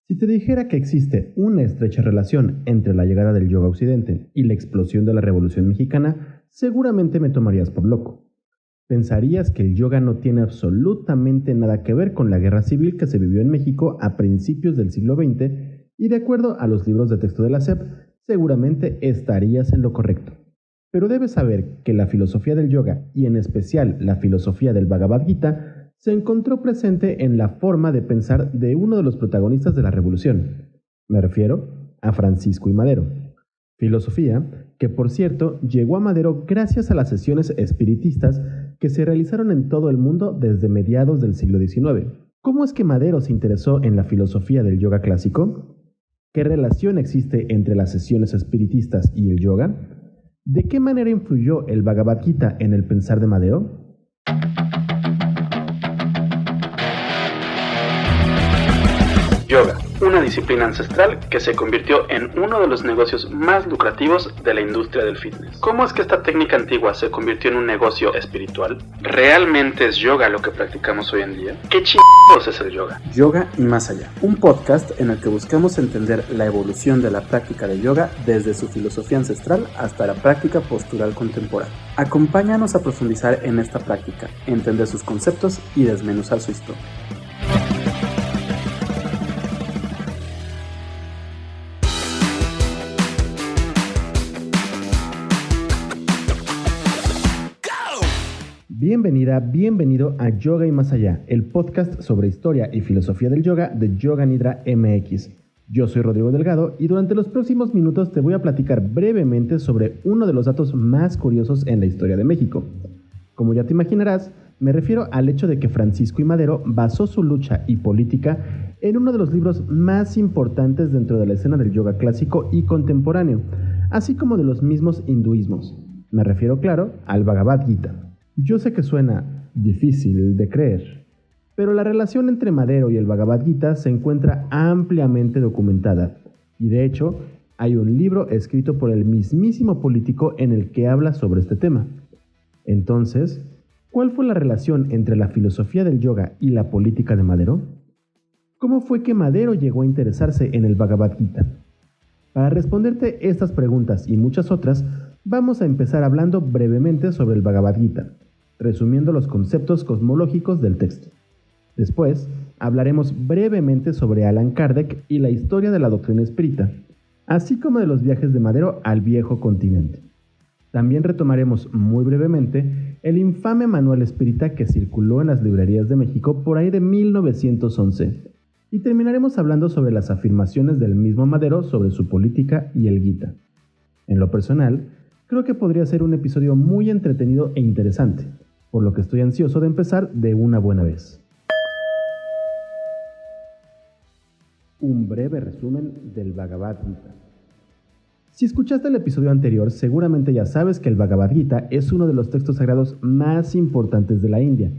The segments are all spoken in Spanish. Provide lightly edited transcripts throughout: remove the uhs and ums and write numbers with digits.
Si te dijera que existe una estrecha relación entre la llegada del yoga a Occidente y la explosión de la Revolución Mexicana, seguramente me tomarías por loco. Pensarías que el yoga no tiene absolutamente nada que ver con la guerra civil que se vivió en México a principios del siglo XX y de acuerdo a los libros de texto de la SEP, seguramente estarías en lo correcto. Pero debes saber que la filosofía del yoga y en especial la filosofía del Bhagavad Gita se encontró presente en la forma de pensar de uno de los protagonistas de la revolución. Me refiero a Francisco I. Madero. Filosofía que, por cierto, llegó a Madero gracias a las sesiones espiritistas que se realizaron en todo el mundo desde mediados del siglo XIX. ¿Cómo es que Madero se interesó en la filosofía del yoga clásico? ¿Qué relación existe entre las sesiones espiritistas y el yoga? ¿De qué manera influyó el Bhagavad Gita en el pensar de Madero? Yoga, una disciplina ancestral que se convirtió en uno de los negocios más lucrativos de la industria del fitness. ¿Cómo es que esta técnica antigua se convirtió en un negocio espiritual? ¿Realmente es yoga lo que practicamos hoy en día? ¿Qué chingados es el yoga? Yoga y más allá, un podcast en el que buscamos entender la evolución de la práctica de yoga desde su filosofía ancestral hasta la práctica postural contemporánea. Acompáñanos a profundizar en esta práctica, entender sus conceptos y desmenuzar su historia. Bienvenida, bienvenido a Yoga y Más Allá, el podcast sobre historia y filosofía del yoga de Yoga Nidra MX. Yo soy Rodrigo Delgado y durante los próximos minutos te voy a platicar brevemente sobre uno de los datos más curiosos en la historia de México. Como ya te imaginarás, me refiero al hecho de que Francisco I. Madero basó su lucha y política en uno de los libros más importantes dentro de la escena del yoga clásico y contemporáneo, así como de los mismos hinduismos. Me refiero, claro, al Bhagavad Gita. Yo sé que suena difícil de creer, pero la relación entre Madero y el Bhagavad Gita se encuentra ampliamente documentada, y de hecho hay un libro escrito por el mismísimo político en el que habla sobre este tema. Entonces, ¿cuál fue la relación entre la filosofía del yoga y la política de Madero? ¿Cómo fue que Madero llegó a interesarse en el Bhagavad Gita? Para responderte estas preguntas y muchas otras, vamos a empezar hablando brevemente sobre el Bhagavad Gita, resumiendo los conceptos cosmológicos del texto. Después, hablaremos brevemente sobre Allan Kardec y la historia de la doctrina espírita, así como de los viajes de Madero al viejo continente. También retomaremos muy brevemente el infame manual espírita que circuló en las librerías de México por ahí de 1911, y terminaremos hablando sobre las afirmaciones del mismo Madero sobre su política y el Gita. En lo personal, creo que podría ser un episodio muy entretenido e interesante, por lo que estoy ansioso de empezar de una buena vez. Un breve resumen del Bhagavad Gita. Si escuchaste el episodio anterior, seguramente ya sabes que el Bhagavad Gita es uno de los textos sagrados más importantes de la India,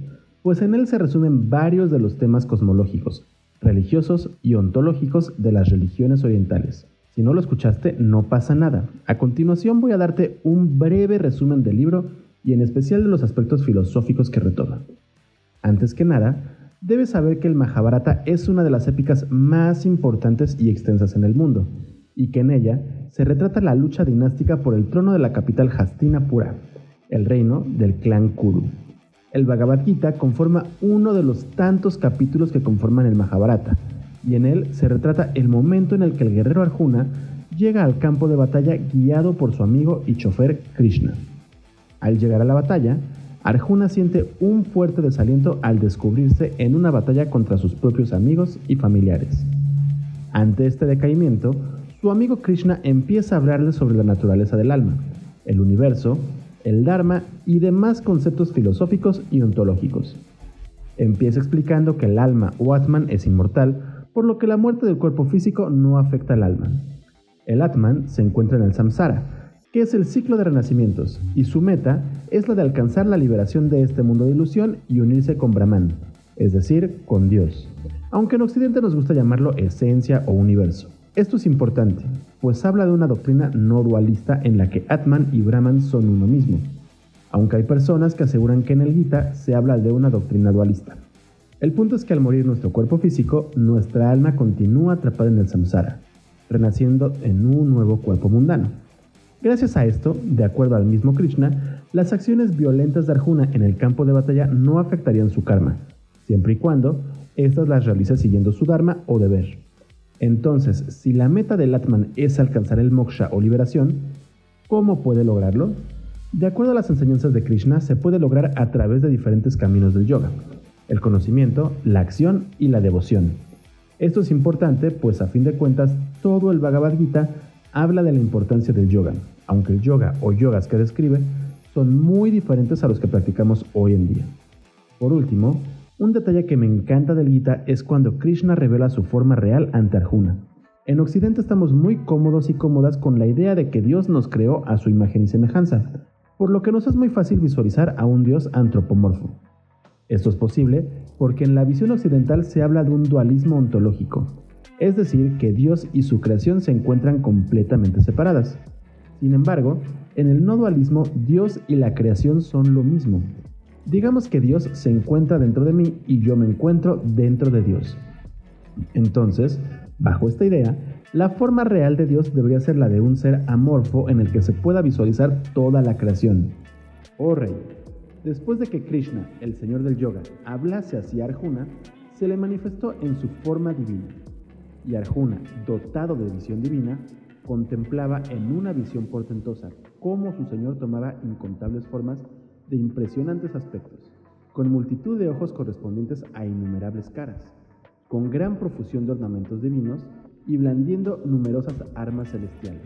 pues en él se resumen varios de los temas cosmológicos, religiosos y ontológicos de las religiones orientales. Si no lo escuchaste, no pasa nada. A continuación voy a darte un breve resumen del libro y en especial de los aspectos filosóficos que retoma. Antes que nada, debes saber que el Mahabharata es una de las épicas más importantes y extensas en el mundo, y que en ella se retrata la lucha dinástica por el trono de la capital Hastinapura, el reino del clan Kuru. El Bhagavad Gita conforma uno de los tantos capítulos que conforman el Mahabharata, y en él se retrata el momento en el que el guerrero Arjuna llega al campo de batalla guiado por su amigo y chofer Krishna. Al llegar a la batalla, Arjuna siente un fuerte desaliento al descubrirse en una batalla contra sus propios amigos y familiares. Ante este decaimiento, su amigo Krishna empieza a hablarle sobre la naturaleza del alma, el universo, el Dharma y demás conceptos filosóficos y ontológicos. Empieza explicando que el alma o Atman es inmortal, por lo que la muerte del cuerpo físico no afecta al alma. El Atman se encuentra en el samsara, que es el ciclo de renacimientos, y su meta es la de alcanzar la liberación de este mundo de ilusión y unirse con Brahman, es decir, con Dios, aunque en Occidente nos gusta llamarlo esencia o universo. Esto es importante, pues habla de una doctrina no dualista en la que Atman y Brahman son uno mismo, aunque hay personas que aseguran que en el Gita se habla de una doctrina dualista. El punto es que al morir nuestro cuerpo físico, nuestra alma continúa atrapada en el samsara, renaciendo en un nuevo cuerpo mundano. Gracias a esto, de acuerdo al mismo Krishna, las acciones violentas de Arjuna en el campo de batalla no afectarían su karma, siempre y cuando éstas las realice siguiendo su dharma o deber. Entonces, si la meta del Atman es alcanzar el moksha o liberación, ¿cómo puede lograrlo? De acuerdo a las enseñanzas de Krishna, se puede lograr a través de diferentes caminos del yoga: el conocimiento, la acción y la devoción. Esto es importante, pues a fin de cuentas, todo el Bhagavad Gita habla de la importancia del yoga, aunque el yoga o yogas que describe son muy diferentes a los que practicamos hoy en día. Por último, un detalle que me encanta del Gita es cuando Krishna revela su forma real ante Arjuna. En Occidente estamos muy cómodos y cómodas con la idea de que Dios nos creó a su imagen y semejanza, por lo que nos es muy fácil visualizar a un Dios antropomorfo. Esto es posible porque en la visión occidental se habla de un dualismo ontológico, es decir, que Dios y su creación se encuentran completamente separadas. Sin embargo, en el no dualismo, Dios y la creación son lo mismo. Digamos que Dios se encuentra dentro de mí y yo me encuentro dentro de Dios. Entonces, bajo esta idea, la forma real de Dios debería ser la de un ser amorfo en el que se pueda visualizar toda la creación. Oh rey, después de que Krishna, el señor del yoga, hablase hacia Arjuna, se le manifestó en su forma divina. Y Arjuna, dotado de visión divina, contemplaba en una visión portentosa cómo su señor tomaba incontables formas de impresionantes aspectos, con multitud de ojos correspondientes a innumerables caras, con gran profusión de ornamentos divinos y blandiendo numerosas armas celestiales,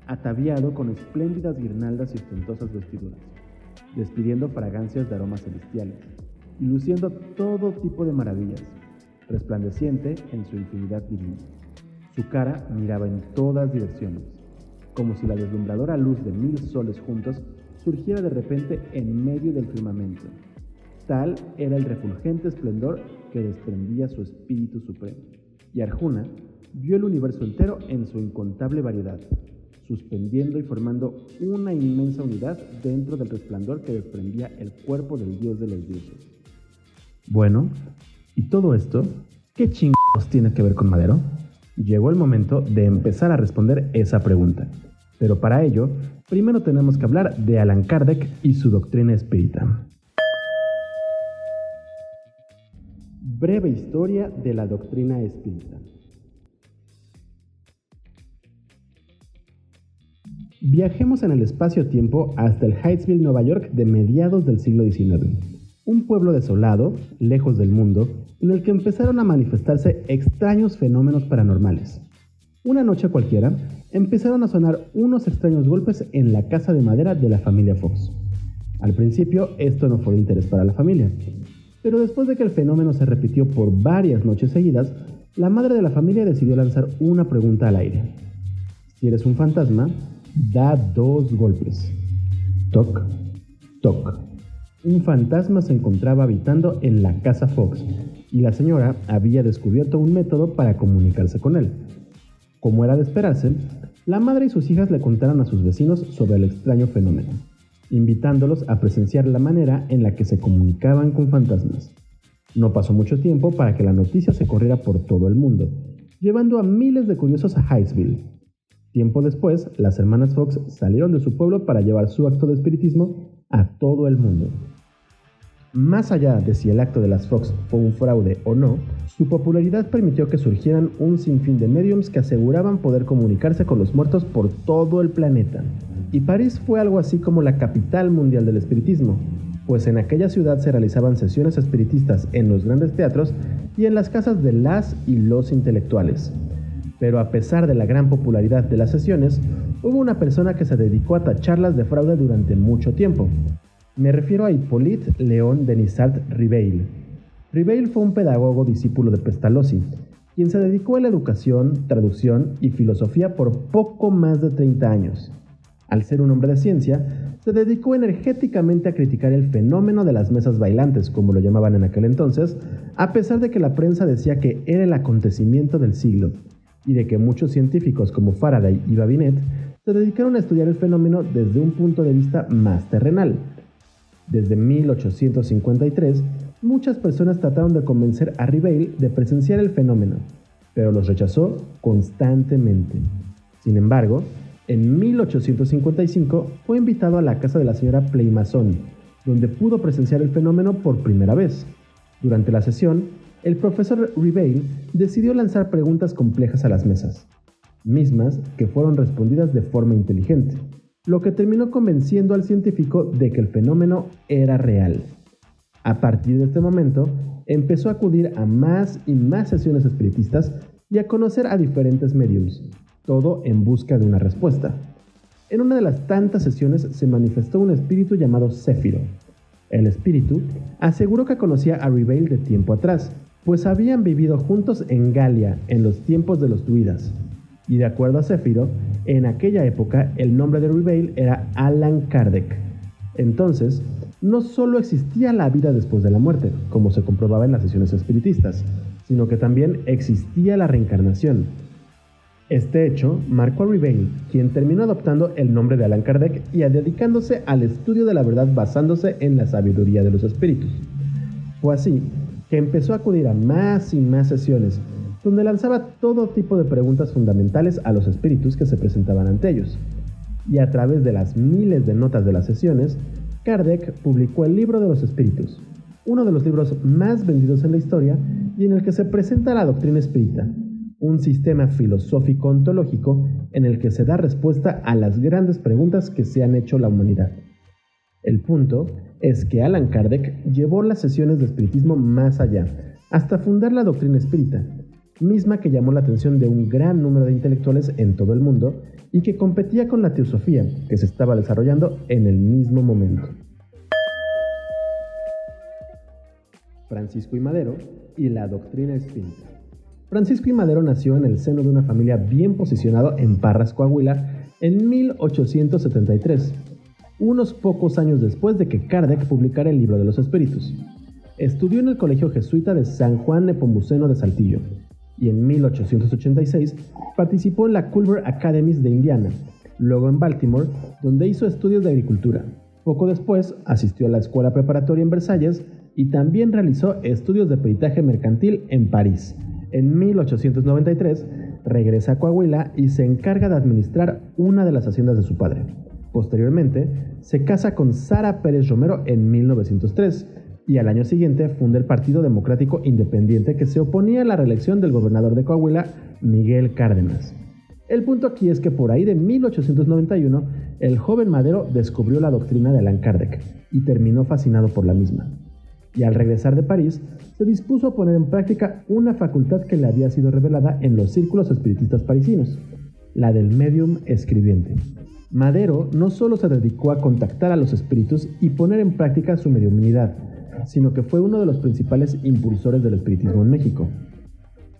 ataviado con espléndidas guirnaldas y ostentosas vestiduras, despidiendo fragancias de aromas celestiales, y luciendo todo tipo de maravillas, resplandeciente en su infinidad divina. Su cara miraba en todas direcciones, como si la deslumbradora luz de 1000 soles juntos surgiera de repente en medio del firmamento. Tal era el refulgente esplendor que desprendía su espíritu supremo. Y Arjuna vio el universo entero en su incontable variedad, suspendiendo y formando una inmensa unidad dentro del resplandor que desprendía el cuerpo del dios de los dioses. Bueno, ¿y todo esto qué chingados tiene que ver con Madero? Llegó el momento de empezar a responder esa pregunta. Pero para ello, primero tenemos que hablar de Allan Kardec y su doctrina espírita. Breve historia de la doctrina espírita. Viajemos en el espacio-tiempo hasta el Hightsville, Nueva York de mediados del siglo XIX. Un pueblo desolado, lejos del mundo, en el que empezaron a manifestarse extraños fenómenos paranormales. Una noche cualquiera, empezaron a sonar unos extraños golpes en la casa de madera de la familia Fox. Al principio, esto no fue de interés para la familia, pero después de que el fenómeno se repitió por varias noches seguidas, la madre de la familia decidió lanzar una pregunta al aire. Si eres un fantasma, da 2 golpes. Toc, toc. Un fantasma se encontraba habitando en la casa Fox, y la señora había descubierto un método para comunicarse con él. Como era de esperarse, la madre y sus hijas le contaron a sus vecinos sobre el extraño fenómeno, invitándolos a presenciar la manera en la que se comunicaban con fantasmas. No pasó mucho tiempo para que la noticia se corriera por todo el mundo, llevando a miles de curiosos a Hightsville. Tiempo después, las hermanas Fox salieron de su pueblo para llevar su acto de espiritismo a todo el mundo. Más allá de si el acto de las Fox fue un fraude o no, su popularidad permitió que surgieran un sinfín de mediums que aseguraban poder comunicarse con los muertos por todo el planeta. Y París fue algo así como la capital mundial del espiritismo, pues en aquella ciudad se realizaban sesiones espiritistas en los grandes teatros y en las casas de las y los intelectuales. Pero a pesar de la gran popularidad de las sesiones, hubo una persona que se dedicó a tacharlas de fraude durante mucho tiempo. Me refiero a Hippolyte Léon Denisard Ribeil. Ribeil fue un pedagogo discípulo de Pestalozzi, quien se dedicó a la educación, traducción y filosofía por poco más de 30 años. Al ser un hombre de ciencia, se dedicó energéticamente a criticar el fenómeno de las mesas bailantes, como lo llamaban en aquel entonces, a pesar de que la prensa decía que era el acontecimiento del siglo, y de que muchos científicos como Faraday y Babinet se dedicaron a estudiar el fenómeno desde un punto de vista más terrenal. Desde 1853, muchas personas trataron de convencer a Ribeil de presenciar el fenómeno, pero los rechazó constantemente. Sin embargo, en 1855 fue invitado a la casa de la señora Playmason, donde pudo presenciar el fenómeno por primera vez. Durante la sesión, el profesor Ribeil decidió lanzar preguntas complejas a las mesas, mismas que fueron respondidas de forma inteligente, lo que terminó convenciendo al científico de que el fenómeno era real. A partir de este momento, empezó a acudir a más y más sesiones espiritistas y a conocer a diferentes mediums, todo en busca de una respuesta. En una de las tantas sesiones se manifestó un espíritu llamado Céfiro. El espíritu aseguró que conocía a Ribeil de tiempo atrás, pues habían vivido juntos en Galia en los tiempos de los druidas. Y de acuerdo a Céfiro, en aquella época el nombre de Ribeil era Allan Kardec. Entonces, no solo existía la vida después de la muerte, como se comprobaba en las sesiones espiritistas, sino que también existía la reencarnación. Este hecho marcó a Ribeil, quien terminó adoptando el nombre de Allan Kardec y dedicándose al estudio de la verdad basándose en la sabiduría de los espíritus. Fue así que empezó a acudir a más y más sesiones, donde lanzaba todo tipo de preguntas fundamentales a los espíritus que se presentaban ante ellos. Y a través de las miles de notas de las sesiones, Kardec publicó el Libro de los Espíritus, uno de los libros más vendidos en la historia y en el que se presenta la doctrina espírita, un sistema filosófico ontológico en el que se da respuesta a las grandes preguntas que se han hecho la humanidad. El punto es que Allan Kardec llevó las sesiones de espiritismo más allá, hasta fundar la doctrina espírita, misma que llamó la atención de un gran número de intelectuales en todo el mundo y que competía con la teosofía que se estaba desarrollando en el mismo momento. Francisco I. Madero y la doctrina espírita. Francisco I. Madero nació en el seno de una familia bien posicionada en Parras, Coahuila, en 1873, unos pocos años después de que Kardec publicara el Libro de los Espíritus. Estudió en el Colegio Jesuita de San Juan Nepomuceno de Saltillo, y en 1886 participó en la Culver Academy de Indiana, luego en Baltimore, donde hizo estudios de agricultura. Poco después asistió a la escuela preparatoria en Versalles y también realizó estudios de peritaje mercantil en París. En 1893 regresa a Coahuila y se encarga de administrar una de las haciendas de su padre. Posteriormente, se casa con Sara Pérez Romero en 1903, y al año siguiente funda el Partido Democrático Independiente que se oponía a la reelección del gobernador de Coahuila, Miguel Cárdenas. El punto aquí es que por ahí de 1891, el joven Madero descubrió la doctrina de Allan Kardec y terminó fascinado por la misma. Y al regresar de París, se dispuso a poner en práctica una facultad que le había sido revelada en los círculos espiritistas parisinos, la del médium escribiente. Madero no solo se dedicó a contactar a los espíritus y poner en práctica su mediumnidad, sino que fue uno de los principales impulsores del espiritismo en México.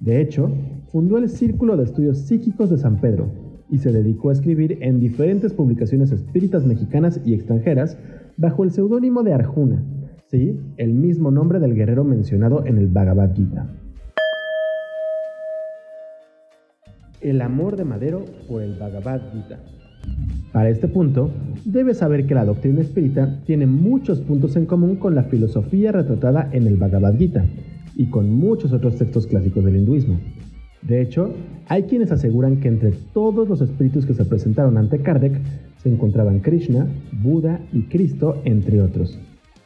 De hecho, fundó el Círculo de Estudios Psíquicos de San Pedro y se dedicó a escribir en diferentes publicaciones espíritas mexicanas y extranjeras bajo el seudónimo de Arjuna, sí, el mismo nombre del guerrero mencionado en el Bhagavad Gita. El amor de Madero por el Bhagavad Gita. Para este punto, debes saber que la doctrina espírita tiene muchos puntos en común con la filosofía retratada en el Bhagavad Gita y con muchos otros textos clásicos del hinduismo. De hecho, hay quienes aseguran que entre todos los espíritus que se presentaron ante Kardec se encontraban Krishna, Buda y Cristo, entre otros.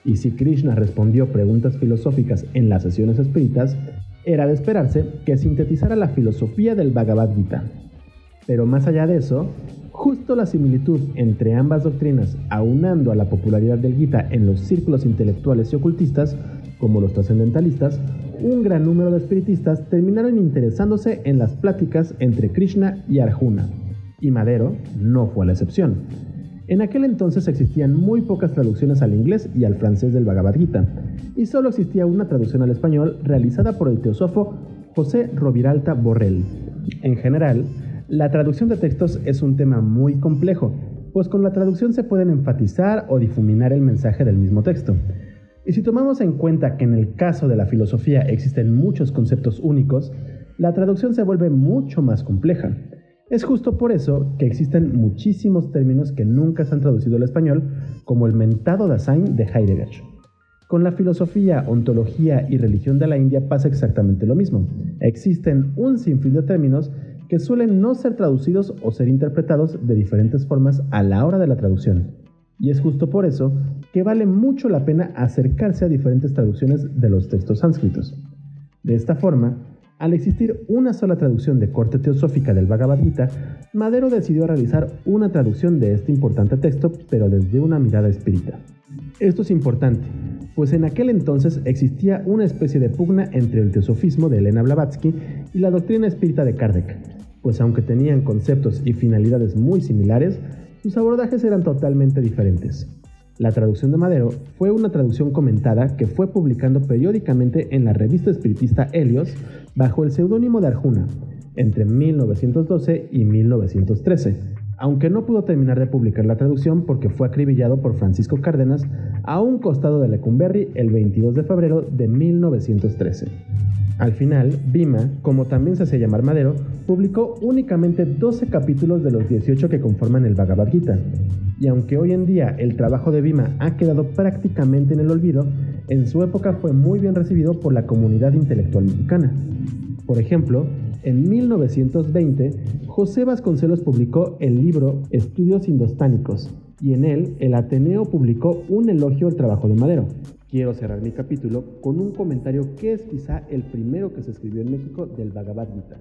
Y si Krishna respondió preguntas filosóficas en las sesiones espíritas, era de esperarse que sintetizara la filosofía del Bhagavad Gita. Pero más allá de eso, justo la similitud entre ambas doctrinas, aunando a la popularidad del Gita en los círculos intelectuales y ocultistas, como los trascendentalistas, un gran número de espiritistas terminaron interesándose en las pláticas entre Krishna y Arjuna, y Madero no fue la excepción. En aquel entonces existían muy pocas traducciones al inglés y al francés del Bhagavad Gita, y solo existía una traducción al español realizada por el teósofo José Roviralta Borrell. En general, la traducción de textos es un tema muy complejo, pues con la traducción se pueden enfatizar o difuminar el mensaje del mismo texto. Y si tomamos en cuenta que en el caso de la filosofía existen muchos conceptos únicos, la traducción se vuelve mucho más compleja. Es justo por eso que existen muchísimos términos que nunca se han traducido al español, como el mentado Dasein de Heidegger. Con la filosofía, ontología y religión de la India pasa exactamente lo mismo. Existen un sinfín de términos que suelen no ser traducidos o ser interpretados de diferentes formas a la hora de la traducción. Y es justo por eso que vale mucho la pena acercarse a diferentes traducciones de los textos sánscritos. De esta forma, al existir una sola traducción de corte teosófica del Bhagavad Gita, Madero decidió realizar una traducción de este importante texto, pero desde una mirada espírita. Esto es importante, pues en aquel entonces existía una especie de pugna entre el teosofismo de Elena Blavatsky y la doctrina espírita de Kardec, pues aunque tenían conceptos y finalidades muy similares, sus abordajes eran totalmente diferentes. La traducción de Madero fue una traducción comentada que fue publicando periódicamente en la revista espiritista Helios bajo el seudónimo de Arjuna entre 1912 y 1913, aunque no pudo terminar de publicar la traducción porque fue acribillado por Francisco Cárdenas a un costado de Lecumberri el 22 de febrero de 1913. Al final, Bhima, como también se hace llamar Madero, publicó únicamente 12 capítulos de los 18 que conforman el Bhagavad Gita. Y aunque hoy en día el trabajo de Bhima ha quedado prácticamente en el olvido, en su época fue muy bien recibido por la comunidad intelectual mexicana. Por ejemplo, en 1920, José Vasconcelos publicó el libro Estudios Indostánicos, y en él el Ateneo publicó un elogio al trabajo de Madero. Quiero cerrar mi capítulo con un comentario que es quizá el primero que se escribió en México del Bhagavad Gita.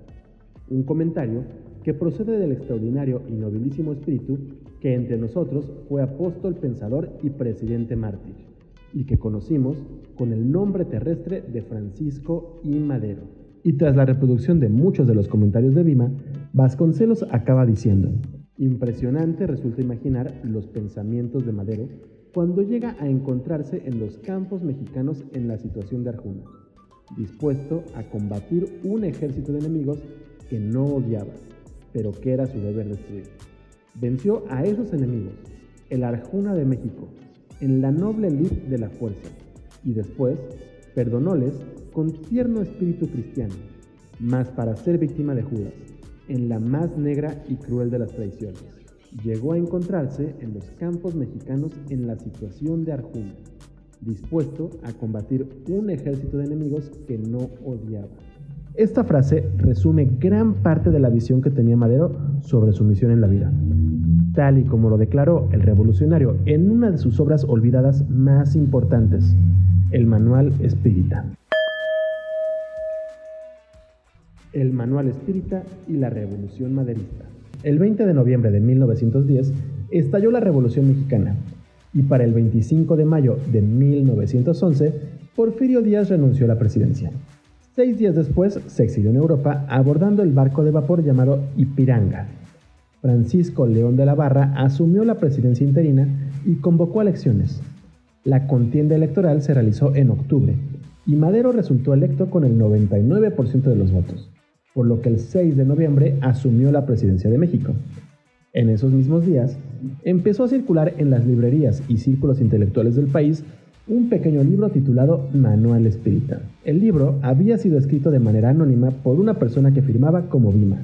Un comentario que procede del extraordinario y nobilísimo espíritu que entre nosotros fue apóstol, pensador y presidente mártir, y que conocimos con el nombre terrestre de Francisco I. Madero. Y tras la reproducción de muchos de los comentarios de Bhima, Vasconcelos acaba diciendo: impresionante resulta imaginar los pensamientos de Madero cuando llega a encontrarse en los campos mexicanos en la situación de Arjuna, dispuesto a combatir un ejército de enemigos que no odiaba, pero que era su deber destruir. Venció a esos enemigos, el Arjuna de México, en la noble lid de la fuerza, y después perdonóles con tierno espíritu cristiano, mas para ser víctima de Judas, en la más negra y cruel de las traiciones. Llegó a encontrarse en los campos mexicanos en la situación de Arjuna, dispuesto a combatir un ejército de enemigos que no odiaba. Esta frase resume gran parte de la visión que tenía Madero sobre su misión en la vida, tal y como lo declaró el revolucionario en una de sus obras olvidadas más importantes, el Manual Espírita. El Manual Espírita y la Revolución Maderista. El 20 de noviembre de 1910 estalló la Revolución Mexicana, y para el 25 de mayo de 1911, Porfirio Díaz renunció a la presidencia. 6 días después se exilió en Europa abordando el barco de vapor llamado Ipiranga. Francisco León de la Barra asumió la presidencia interina y convocó elecciones. La contienda electoral se realizó en octubre, y Madero resultó electo con el 99% de los votos, por lo que el 6 de noviembre asumió la presidencia de México. En esos mismos días, empezó a circular en las librerías y círculos intelectuales del país un pequeño libro titulado Manual Espírita. El libro había sido escrito de manera anónima por una persona que firmaba como Bhima,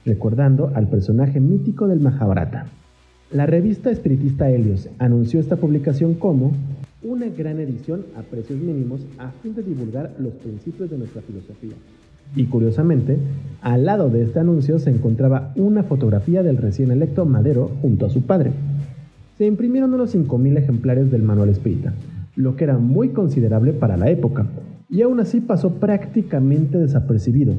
recordando al personaje mítico del Mahabharata. La revista espiritista Helios anunció esta publicación como una gran edición a precios mínimos a fin de divulgar los principios de nuestra filosofía. Y curiosamente, al lado de este anuncio se encontraba una fotografía del recién electo Madero junto a su padre. Se imprimieron unos 5,000 ejemplares del Manual Espírita, lo que era muy considerable para la época, y aún así pasó prácticamente desapercibido.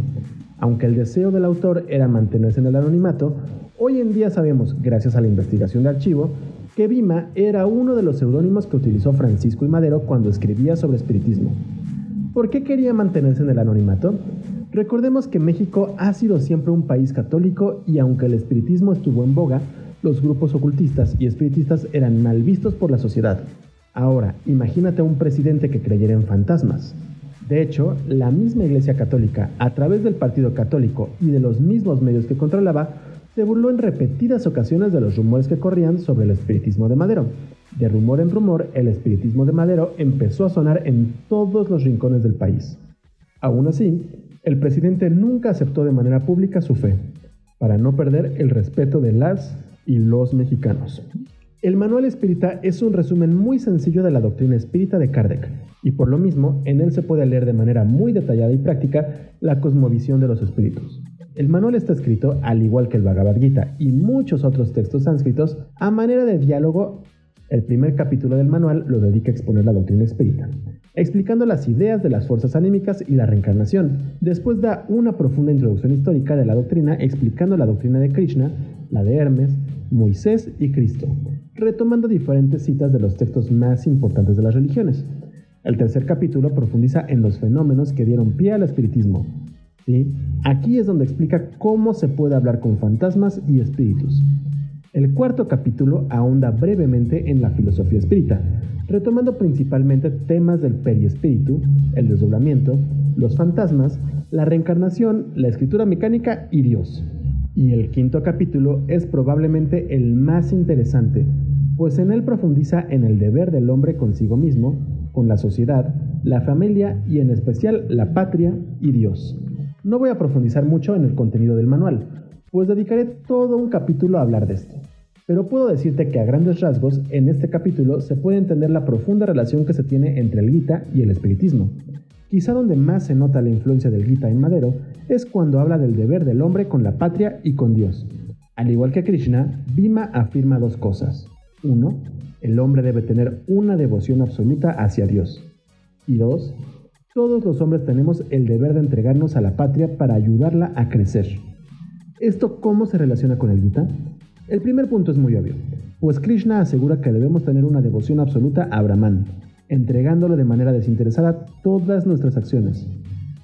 Aunque el deseo del autor era mantenerse en el anonimato, hoy en día sabemos, gracias a la investigación de archivo, que Bhima era uno de los seudónimos que utilizó Francisco I. Madero cuando escribía sobre espiritismo. ¿Por qué quería mantenerse en el anonimato? Recordemos que México ha sido siempre un país católico y aunque el espiritismo estuvo en boga, los grupos ocultistas y espiritistas eran mal vistos por la sociedad. Ahora, imagínate a un presidente que creyera en fantasmas. De hecho, la misma Iglesia Católica, a través del Partido Católico y de los mismos medios que controlaba, se burló en repetidas ocasiones de los rumores que corrían sobre el espiritismo de Madero. De rumor en rumor, el espiritismo de Madero empezó a sonar en todos los rincones del país. Aún así, el presidente nunca aceptó de manera pública su fe, para no perder el respeto de las y los mexicanos. El Manual Espírita es un resumen muy sencillo de la doctrina espírita de Kardec, y por lo mismo, en él se puede leer de manera muy detallada y práctica la cosmovisión de los espíritus. El manual está escrito, al igual que el Bhagavad Gita y muchos otros textos sánscritos, a manera de diálogo. El primer capítulo del manual lo dedica a exponer la doctrina espírita, explicando las ideas de las fuerzas anímicas y la reencarnación. Después da una profunda introducción histórica de la doctrina, explicando la doctrina de Krishna, la de Hermes, Moisés y Cristo, retomando diferentes citas de los textos más importantes de las religiones. El tercer capítulo profundiza en los fenómenos que dieron pie al espiritismo. ¿Sí? Aquí es donde explica cómo se puede hablar con fantasmas y espíritus. El cuarto capítulo ahonda brevemente en la filosofía espírita, retomando principalmente temas del periespíritu, el desdoblamiento, los fantasmas, la reencarnación, la escritura mecánica y Dios. Y el quinto capítulo es probablemente el más interesante, pues en él profundiza en el deber del hombre consigo mismo, con la sociedad, la familia y en especial la patria y Dios. No voy a profundizar mucho en el contenido del manual, pues dedicaré todo un capítulo a hablar de esto. Pero puedo decirte que a grandes rasgos, en este capítulo se puede entender la profunda relación que se tiene entre el Gita y el espiritismo. Quizá donde más se nota la influencia del Gita en Madero es cuando habla del deber del hombre con la patria y con Dios. Al igual que Krishna, Bhima afirma dos cosas. 1. El hombre debe tener una devoción absoluta hacia Dios. Y 2. Todos los hombres tenemos el deber de entregarnos a la patria para ayudarla a crecer. ¿Esto cómo se relaciona con el Gita? El primer punto es muy obvio, pues Krishna asegura que debemos tener una devoción absoluta a Brahman, entregándole de manera desinteresada todas nuestras acciones.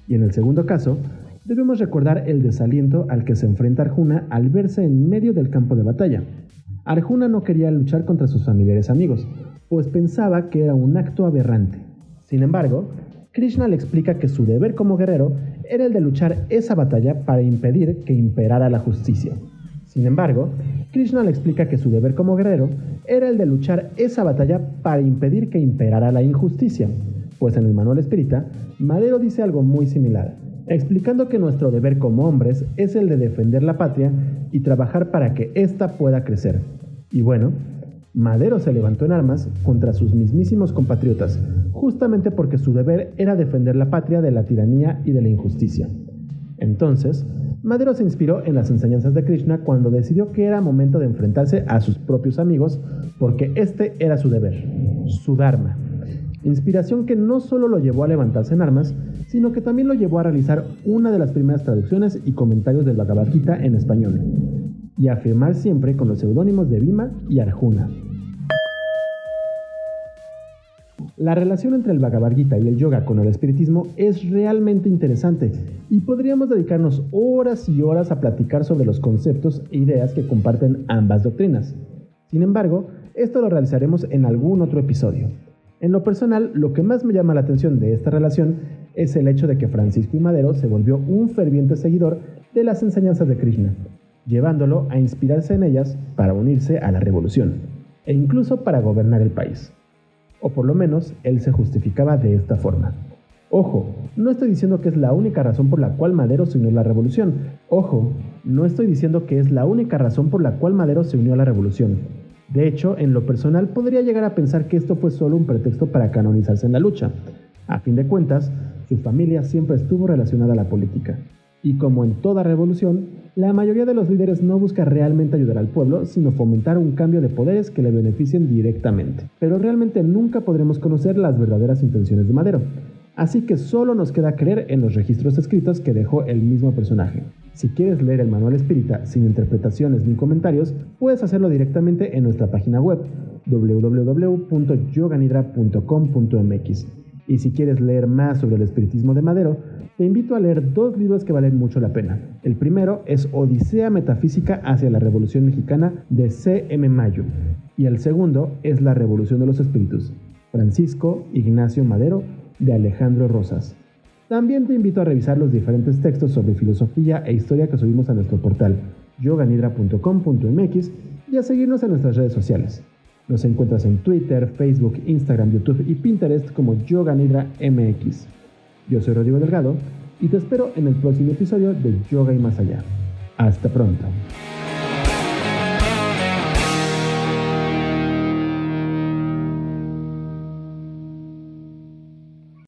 Y en el segundo caso, debemos recordar el desaliento al que se enfrenta Arjuna al verse en medio del campo de batalla. Arjuna no quería luchar contra sus familiares amigos, pues pensaba que era un acto aberrante. Sin embargo, Krishna le explica que su deber como guerrero era el de luchar esa batalla para impedir que imperara la justicia. Sin embargo, Krishna le explica que su deber como guerrero era el de luchar esa batalla para impedir que imperara la injusticia, pues en el Manual Espírita, Madero dice algo muy similar, explicando que nuestro deber como hombres es el de defender la patria y trabajar para que ésta pueda crecer. Y bueno, Madero se levantó en armas contra sus mismísimos compatriotas, justamente porque su deber era defender la patria de la tiranía y de la injusticia. Entonces, Madero se inspiró en las enseñanzas de Krishna cuando decidió que era momento de enfrentarse a sus propios amigos, porque este era su deber, su dharma. Inspiración que no solo lo llevó a levantarse en armas, sino que también lo llevó a realizar una de las primeras traducciones y comentarios del Bhagavad Gita en español, y a firmar siempre con los seudónimos de Bhima y Arjuna. La relación entre el Bhagavad Gita y el yoga con el espiritismo es realmente interesante y podríamos dedicarnos horas y horas a platicar sobre los conceptos e ideas que comparten ambas doctrinas. Sin embargo, esto lo realizaremos en algún otro episodio. En lo personal, lo que más me llama la atención de esta relación es el hecho de que Francisco I. Madero se volvió un ferviente seguidor de las enseñanzas de Krishna, llevándolo a inspirarse en ellas para unirse a la revolución, e incluso para gobernar el país. O por lo menos, él se justificaba de esta forma. Ojo, no estoy diciendo que es la única razón por la cual Madero se unió a la revolución. De hecho, en lo personal podría llegar a pensar que esto fue solo un pretexto para canonizarse en la lucha. A fin de cuentas, su familia siempre estuvo relacionada a la política. Y como en toda revolución, la mayoría de los líderes no busca realmente ayudar al pueblo, sino fomentar un cambio de poderes que le beneficien directamente. Pero realmente nunca podremos conocer las verdaderas intenciones de Madero. Así que solo nos queda creer en los registros escritos que dejó el mismo personaje. Si quieres leer el Manual Espírita sin interpretaciones ni comentarios, puedes hacerlo directamente en nuestra página web www.yoganidra.com.mx. Y si quieres leer más sobre el espiritismo de Madero, te invito a leer 2 libros que valen mucho la pena. El primero es Odisea Metafísica hacia la Revolución Mexicana de C.M. Mayo y el segundo es La Revolución de los Espíritus, Francisco Ignacio Madero de Alejandro Rosas. También te invito a revisar los diferentes textos sobre filosofía e historia que subimos a nuestro portal yoganidra.com.mx y a seguirnos en nuestras redes sociales. Nos encuentras en Twitter, Facebook, Instagram, YouTube y Pinterest como Yoga Nidra MX. Yo soy Rodrigo Delgado y te espero en el próximo episodio de Yoga y Más Allá. Hasta pronto.